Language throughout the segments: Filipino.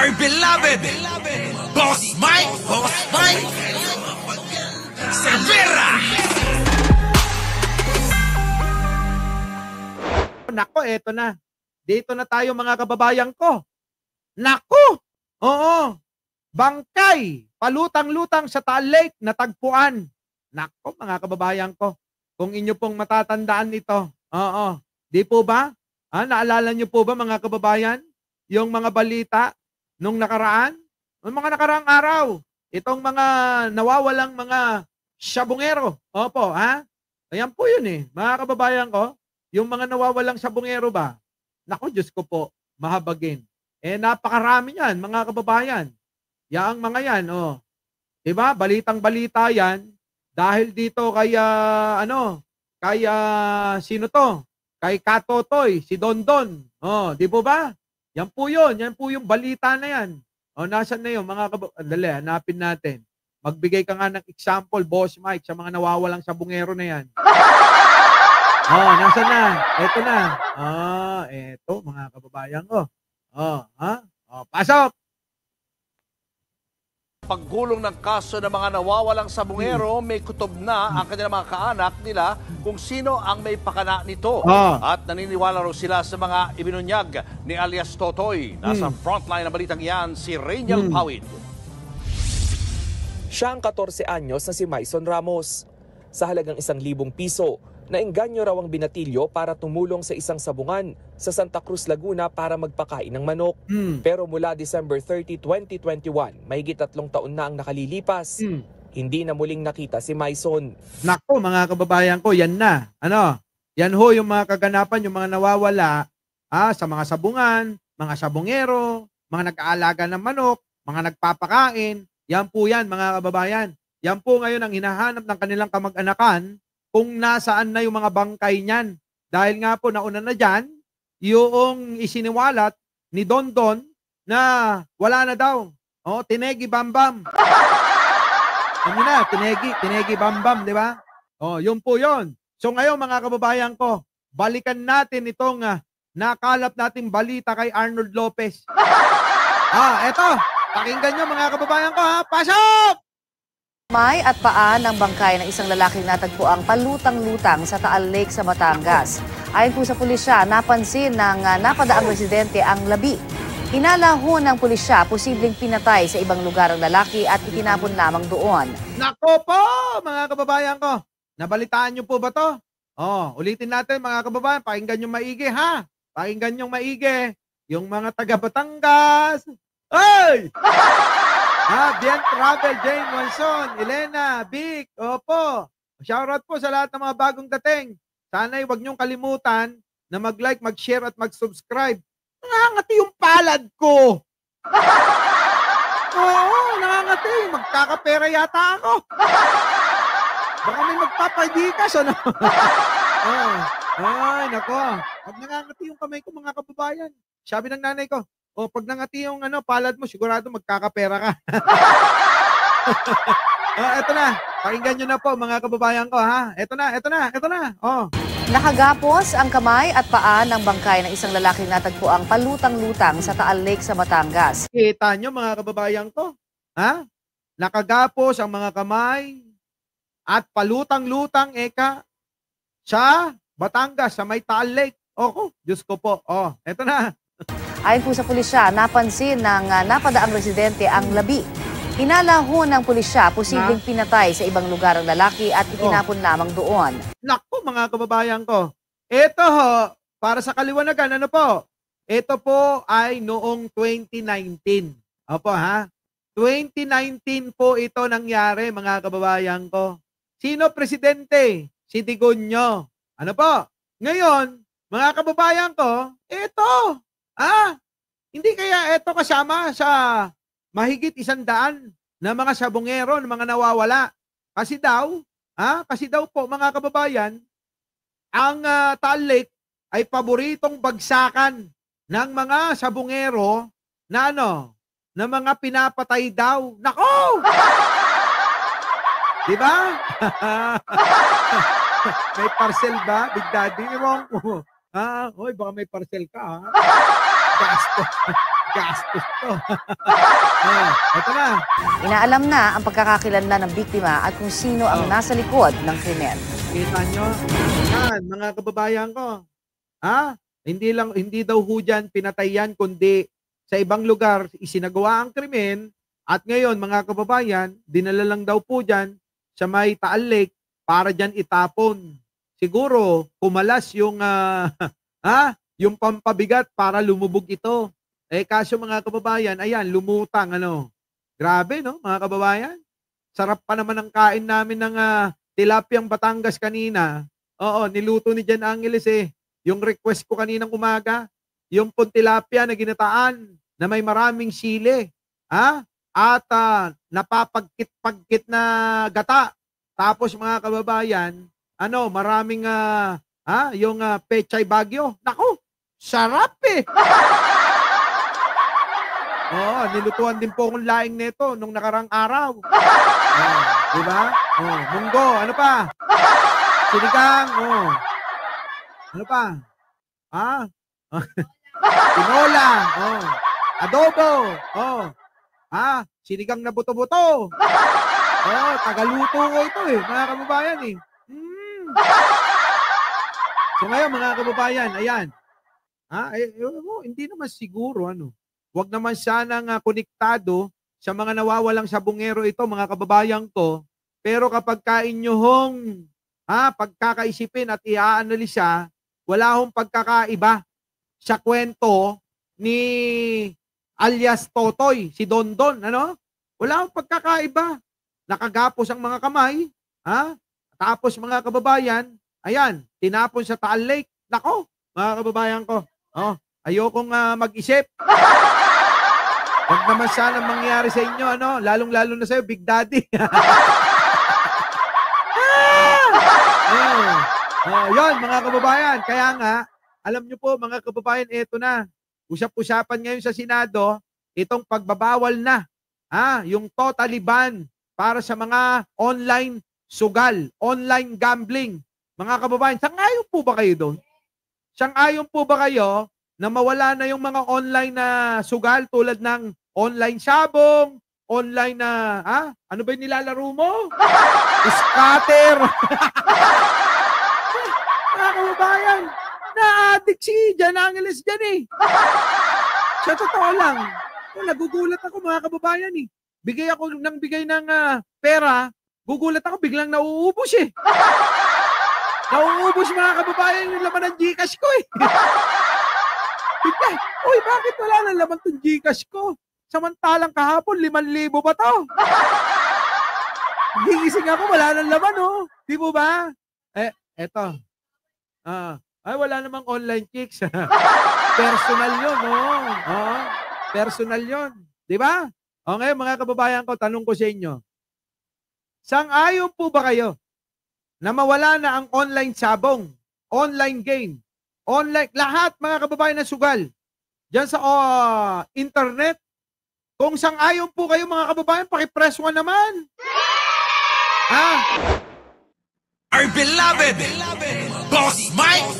my beloved Boss Mike, Severa. Nako, eto na. Dito na tayo mga kababayan ko. Nako! Oo. Bangkay, palutang-lutang sa Taal Lake na tagpuan. Nako mga kababayan ko. Kung inyo pong matatandaan ito. Oo. Di po ba? Naalala nyo po ba mga kababayan? Yung mga balita nung nakaraan? Nung mga nakaraang araw. Itong mga nawawalang mga sabungero. Opo, ha? Ayan po yun eh. Mga kababayan ko. Yung mga nawawalang sabungero ba? Naku, Diyos ko po, mahabagin. Napakarami yan, mga kababayan. Yaang mga yan, oh. Diba? Balitang-balita yan. Dahil dito kay, sino to? Kay Katotoy, si Dondon. Oh, di po ba? Yan po yun. Yan po yung balita na yan. Oh, nasan na yun, mga kababayan? Dali, hanapin natin. Magbigay ka nga ng example, Boss Mike, sa mga nawawalang sabungero na yan. Oh, nasa na? Ito na. Eto mga kababayan ko. Pasok! Paggulong ng kaso ng mga nawawalang sabungero, may kutob na ang kanilang mga kaanak nila kung sino ang may pakana nito. At naniniwala raw sila sa mga ibinunyag ni alias Totoy. Nasa frontline ng balitang iyan, si Rainiel Pawid. Siya ang 14 anyos na si Maison Ramos. Sa halagang 1,000 piso, naengganyo raw ang binatilyo para tumulong sa isang sabungan sa Santa Cruz, Laguna para magpakain ng manok. Pero mula December 30, 2021, mahigit 3 taon na ang nakalilipas. Hindi na muling nakita si Maison. Nako mga kababayan ko, yan na. Yan ho yung mga kaganapan, yung mga nawawala sa mga sabungan, mga sabungero, mga nag-aalaga ng manok, mga nagpapakain. Yan po yan mga kababayan. Yan po ngayon ang hinahanap ng kanilang kamag-anakan kung nasaan na yung mga bangkay niyan. Dahil nga po nauna na dyan, yung isiniwalat ni Dondon na wala na daw. Tinegi Bambam. Ano na, tinegi Bambam, di ba? Yun po yun. So ngayon mga kababayan ko, balikan natin itong nakalap nating balita kay Arnold Lopez. Eto, pakinggan nyo mga kababayan ko ha. Pasok! May at paa ng bangkay ng isang lalaking natagpuang palutang-lutang sa Taal Lake sa Batangas. Ayon po sa pulisya, napansin ng napadaang residente ang labi. Hinala ho ng pulisya, posibleng pinatay sa ibang lugar ang lalaki at itinapon lamang doon. Nako po, mga kababayan ko. Nabalitaan nyo po ba to? Ulitin natin mga kababayan, pakinggan nyo maigi ha. Pakinggan nyo maigi. Yung mga taga Batangas. Ay! Bien Travel, Jane Wanson, Elena, Vic, opo. Shoutout po sa lahat ng mga bagong dating. Sana'y huwag niyong kalimutan na mag-like, mag-share at mag-subscribe. Nangangati yung palad ko. Oo, nangangati. Magkakapera yata ako. Baka may magpapadikas, ano? Ay, nako. Pag nangangati yung kamay ko, mga kababayan. Sabi ng nanay ko, pag nangati yung palad mo, sigurado magkakapera ka. Eto na. Pakinggan nyo na po mga kababayan ko ha. Eto na. Nakagapos ang kamay at paa ng bangkay ng isang lalaking natagpuang palutang-lutang sa Taal Lake sa Batangas. Kita nyo mga kababayan ko? Nakagapos ang mga kamay at palutang-lutang sa Batangas, sa may Taal Lake. Diyos ko po. Eto na. Ayon po sa pulisya, napansin ng napadaang residente ang labi. Hinala ho ng pulisya, posibleng pinatay sa ibang lugar ang lalaki at itinapon lamang doon. Naku mga kababayan ko, ito ho, para sa kaliwanagan, ito po ay noong 2019. Opo ha, 2019 po ito nangyari mga kababayan ko. Sino presidente? Si Tigonyo. Ano po? Ngayon, mga kababayan ko, ito. Hindi kaya ito kasama sa mahigit 100 na mga sabungero, na mga nawawala. Kasi daw po mga kababayan, ang Taal Lake ay paboritong bagsakan ng mga sabungero na na mga pinapatay daw. Nako! Diba? May parcel ba, Big Daddy? Ewan ko. Baka may parcel ka, ha? Gastos to. ito. Ito na. Inaalam na ang pagkakakilanlan ng biktima at kung sino ang nasa likod ng krimen. Kita nyo? Yan, mga kababayan ko. Hindi daw ho dyan pinatay yan, kundi sa ibang lugar isinagawa ang krimen at ngayon, mga kababayan, dinala lang daw po dyan sa may Taal Lake para dyan itapon. Siguro, kumalas yung, yung pampabigat para lumubog ito. Kaso mga kababayan, ayan, lumutang, Grabe, no, mga kababayan? Sarap pa naman ang kain namin ng tilapiyang Batangas kanina. Oo, niluto ni Jan Angeles Yung request ko kaninang umaga, yung tilapia na ginataan na may maraming sili. At napapagkit-pagkit na gata. Tapos mga kababayan, maraming yung pechay bagyo. Naku, sarap nilutuan din po akong laing nito nung nakarang araw. Di ba? Munggo, ano pa? Sinigang, Ano pa? Tinola, adobo, sinigang na buto-buto. Tagaluto ko ito mga kababayan So ngayon mga kababayan, ayan. Hindi naman siguro Huwag naman sanang konektado sa mga nawawalang sabungero ito mga kababayan ko. Pero kapag kainyong pagkakaisipin at i-aanalisa, wala hong pagkakaiba sa kwento ni alias Totoy, si Dondon, Wala hong pagkakaiba. Nakagapos ang mga kamay, Tapos mga kababayan, ayan, tinapon sa Taal Lake. Nako, mga kababayan ko, ayokong mag-isip. Huwag naman sana mangyari sa inyo, lalong-lalo na sa'yo, Big Daddy. Yon, mga kababayan. Kaya nga, alam nyo po, mga kababayan, eto na. Usap-usapan ngayon sa Senado, itong pagbabawal na, yung totally ban para sa mga online sugal, online gambling. Mga kababayan, sang-ayon po ba kayo doon? Sang-ayon po ba kayo na mawala na yung mga online na sugal tulad ng online sabong, online na, ano ba yung nilalaro mo? Scatter. Mga kababayan, na-addict si Jan Angeles dyan Sa totoo lang, nagugulat ako mga kababayan Bigay ako ng pera, gugulat ako, biglang nauubos Nauubos mga kababayan yung laman ng Gcash ko Uy, bakit wala na laman tong Gcash ko? Samantalang kahapon, 5,000 pa to. Gigising ako, wala na laman, Di mo ba? Eto. Ay, wala namang online chicks. Personal yun, Personal yun. Di ba? O ngayon, mga kababayan ko, tanong ko sa inyo. Sang-ayon po ba kayo na mawala na ang online sabong, online game, online, lahat mga kababayan na sugal, dyan sa internet? Kung sang-ayon po kayo mga kababayan, paki-press 1 naman. Our beloved Boss Mike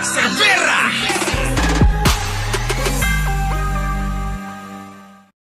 Cervera.